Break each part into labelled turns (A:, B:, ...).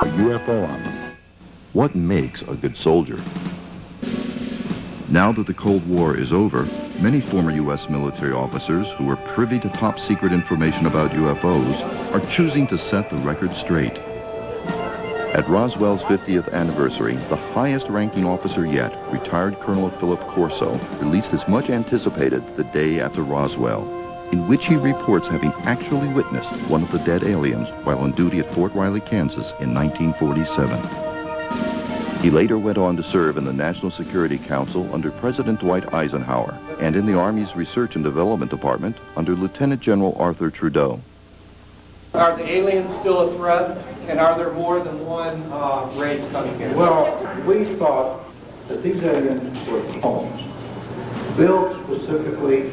A: a UFO on them.
B: What makes a good soldier? Now that the Cold War is over, many former U.S. military officers who were privy to top-secret information about UFOs are choosing to set the record straight. At Roswell's 50th anniversary, the highest-ranking officer yet, retired Colonel Philip Corso, released his much-anticipated The Day After Roswell, in which he reports having actually witnessed one of the dead aliens while on duty at Fort Riley, Kansas in 1947. He later went on to serve in the National Security Council under President Dwight Eisenhower and in the Army's Research and Development Department under Lieutenant General Arthur Trudeau.
C: Are the aliens still a threat, and are there more than one race coming here?
D: Well, we thought that these aliens were clones, built specifically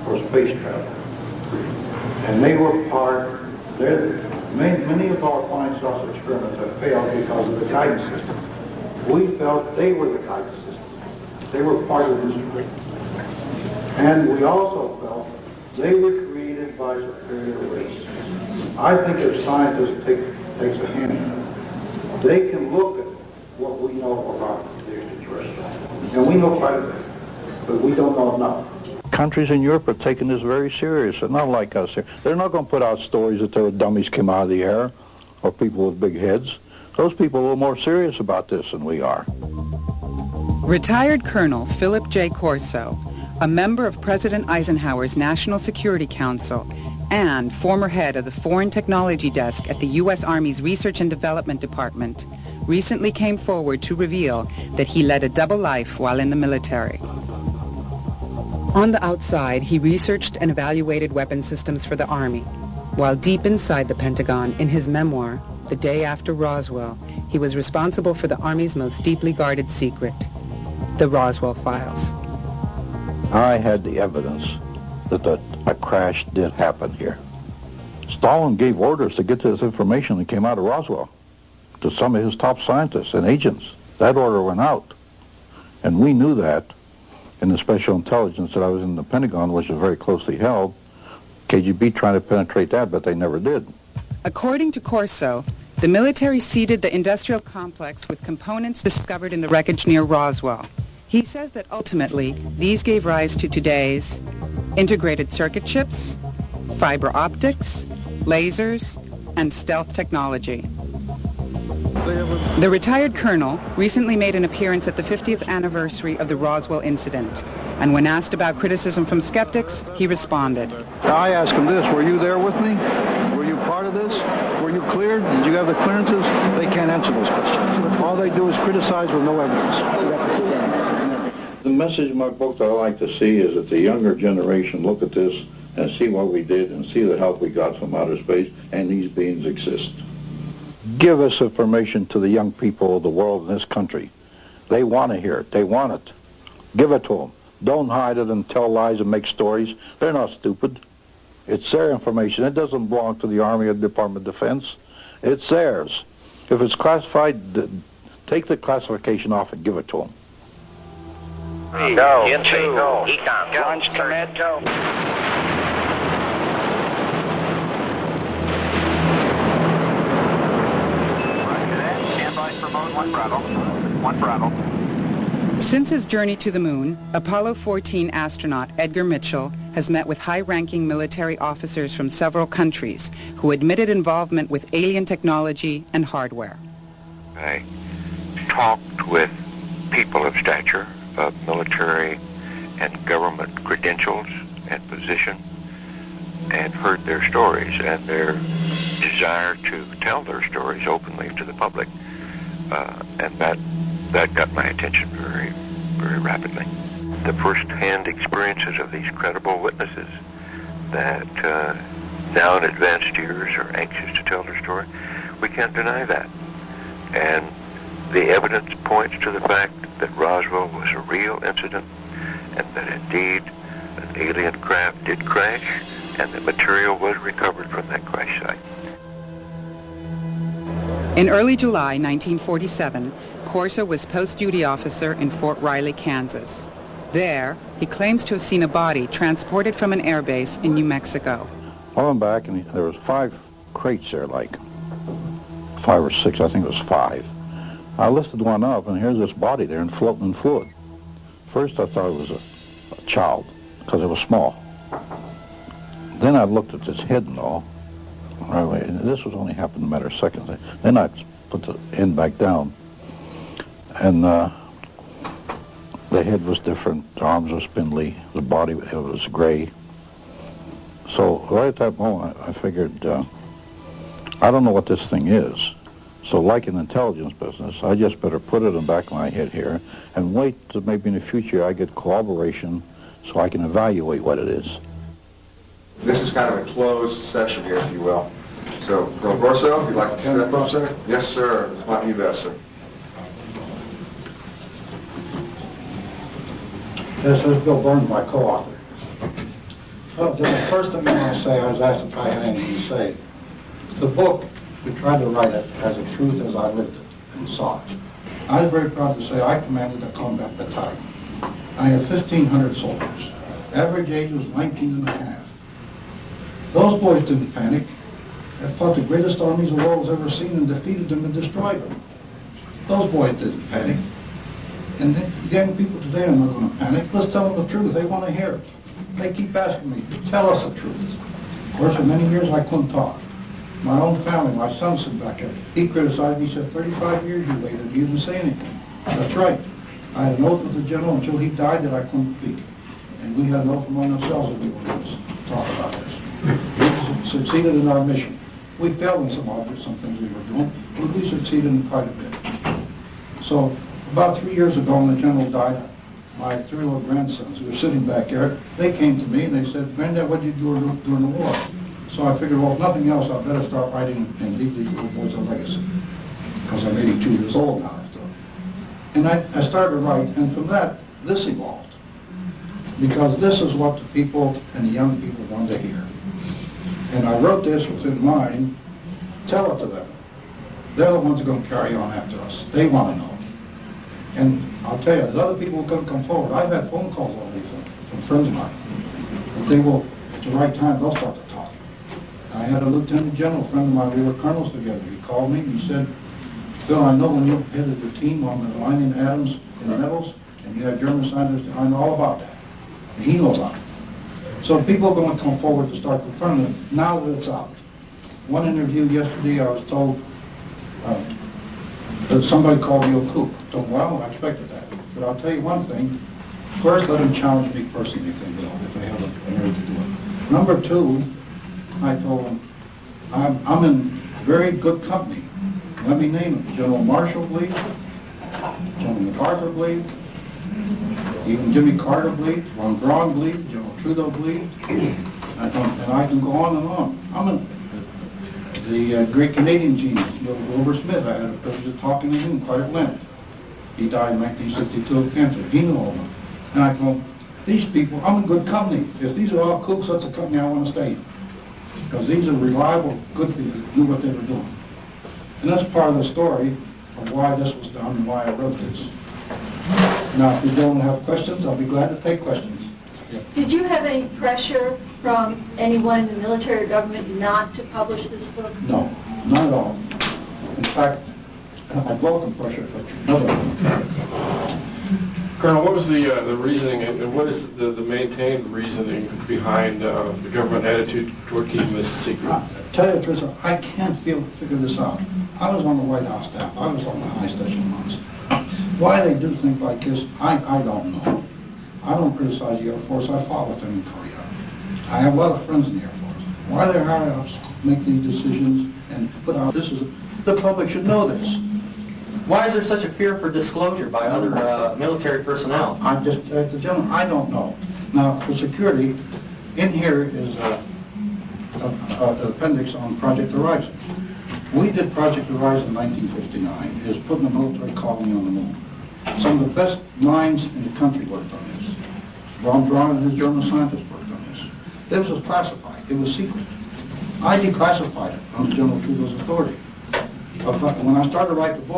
D: for space travel. And they were many of our flying saucer experiments have failed because of the guidance system. We felt they were the guidance system. They were part of the instrument. And we also felt they were created by superior race. I think if scientists takes a hand in it, they can look at what we know about the extraterrestrials. And we know quite a bit, but we don't know enough.
E: Countries in Europe are taking this very serious. They're not like us here. They're not going to put out stories that there were dummies came out of the air or people with big heads. Those people are a little more serious about this than we are.
F: Retired Colonel Philip J. Corso, a member of President Eisenhower's National Security Council and former head of the Foreign Technology Desk at the U.S. Army's Research and Development Department, recently came forward to reveal that he led a double life while in the military. On the outside, he researched and evaluated weapon systems for the Army, while deep inside the Pentagon, in his memoir, The Day After Roswell, he was responsible for the Army's most deeply guarded secret, the Roswell files.
E: I had the evidence that a crash did happen here. Stalin gave orders to get this information that came out of Roswell to some of his top scientists and agents. That order went out. And we knew that in the special intelligence that I was in the Pentagon, which was very closely held. KGB trying to penetrate that, but they never did.
F: According to Corso, the military seeded the industrial complex with components discovered in the wreckage near Roswell. He says that ultimately, these gave rise to today's integrated circuit chips, fiber optics, lasers, and stealth technology. The retired colonel recently made an appearance at the 50th anniversary of the Roswell incident, and when asked about criticism from skeptics, he responded.
E: I asked him this, were you there with me? Were you part of this? Were you cleared? Did you have the clearances? They can't answer those questions. All they do is criticize with no evidence. The message in my book that I like to see is that the younger generation look at this and see what we did and see the help we got from outer space, and these beings exist. Give us information to the young people of the world in this country. They want to hear it. They want it. Give it to them. Don't hide it and tell lies and make stories. They're not stupid. It's their information. It doesn't belong to the Army or the Department of Defense. It's theirs. If it's classified, take the classification off and give it to them.
G: Go. Go. Econ. Launch commit. Go.
F: One Bravo. Since his journey to the moon, Apollo 14 astronaut Edgar Mitchell has met with high-ranking military officers from several countries who admitted involvement with alien technology and hardware.
H: I talked with people of stature, of military and government credentials and position, and heard their stories and their desire to tell their stories openly to the public. And that got my attention very, very rapidly. The first-hand experiences of these credible witnesses that now in advanced years are anxious to tell their story, we can't deny that. And the evidence points to the fact that Roswell was a real incident and that indeed an alien craft did crash and the material was recovered from that crash site.
F: In early July 1947, Corso was post-duty officer in Fort Riley, Kansas. There, he claims to have seen a body transported from an airbase in New Mexico.
E: I went back and there was 5 crates there, like 5 or 6, I think it was 5. I lifted one up, and here's this body there and floating in fluid. First, I thought it was a child, because it was small. Then I looked at this head and all. And this was only happened in a matter of seconds. Then I put the end back down, and the head was different, the arms were spindly, the body it was gray. So right at that moment, I figured, I don't know what this thing is. So like in intelligence business, I just better put it in the back of my head here and wait till maybe in the future I get corroboration so I can evaluate what it is.
A: This is kind of a closed session here, if you will. So, Colonel Corso, if you'd like to step up, sir? Yes, sir. This might be best, sir.
D: This is Bill Burns, my co-author. Well, just the first thing I want to say, I was asked if I had anything to say. The book, we tried to write it as a truth as I lived it and saw it. I was very proud to say I commanded a combat battalion. I had 1,500 soldiers. Average age was 19 and a half. Those boys didn't panic. They fought the greatest armies the world has ever seen and defeated them and destroyed them. Those boys didn't panic. And the young people today are not going to panic. Let's tell them the truth. They want to hear it. They keep asking me, tell us the truth. Of course, for many years I couldn't talk. My own family, my son sitting back there, he criticized me. He said, 35 years you waited. He didn't say anything. That's right. I had an oath with the general until he died that I couldn't speak. And we had an oath among ourselves that we were going to talk about this. We succeeded in our mission. We failed in some objects, some things we were doing, but we succeeded in quite a bit. So about 3 years ago when the general died, my 3 little grandsons who were sitting back there, they came to me and they said, Granddad, what did you do during the war? So I figured, well, if nothing else, I'd better start writing and leave these little boys a legacy. Because I'm 82 years old now. And I started to write, and from that, this evolved. Because this is what the people and the young people want to hear. And I wrote this within mind, tell it to them. They're the ones who are going to carry on after us. They want to know. And I'll tell you, there's other people who couldn't come forward. I've had phone calls already from friends of mine. But they will, at the right time, they'll start to talk. I had a lieutenant general friend of mine, we were colonels together. He called me and he said, Phil, I know when you headed the team on the line in Adams in the Nevels, and you had German scientists, I know all about that. And he knows about it. So people are going to come forward to start confronting it now that it's out. One interview yesterday, I was told that somebody called me a kook. So, well, I expected that. But I'll tell you one thing. First, let them challenge me personally if they will, if they have a nerve to do it. Number 2, I told them, I'm in very good company. Let me name them. General Marshall believed, General MacArthur believed, even Jimmy Carter believed, Von Braun believed, General Trudeau believed, and I can go on and on. I'm in the great Canadian genius, Wilbur Smith. I had the privilege of talking to him quite at length. He died in 1962 of cancer. He knew all of them. And I told him, these people, I'm in good company. If these are all kooks, that's a company I want to stay in. Because these are reliable, good people who knew what they were doing. And that's part of the story of why this was done and why I wrote this. Now, if you don't have questions, I'll be glad to take questions. Yeah.
I: Did you have any pressure from anyone in the military or government not to publish this book?
D: No, not at all. In fact, I welcome pressure from nobody.
J: Colonel, what was the reasoning and what is the maintained reasoning behind the government attitude toward keeping this a secret?
D: Tell you the truth, I can't figure this out. I was on the White House staff. I was on the high station months. Why they do things like this, I don't know. I don't criticize the Air Force. I fought with them in Korea. I have a lot of friends in the Air Force. Why they hire us, make these decisions, and put out this is the public should know this.
K: Why is there such a fear for disclosure by other military personnel?
D: I'm just, the gentleman, I don't know. Now, for security, in here is an appendix on Project Horizon. We did Project Horizon in 1959, is putting a military colony on the moon. Some of the best minds in the country worked on this. Von Braun and his German scientists worked on this. This was classified. It was secret. I declassified it under General Trudeau's authority. But when I started to write the book,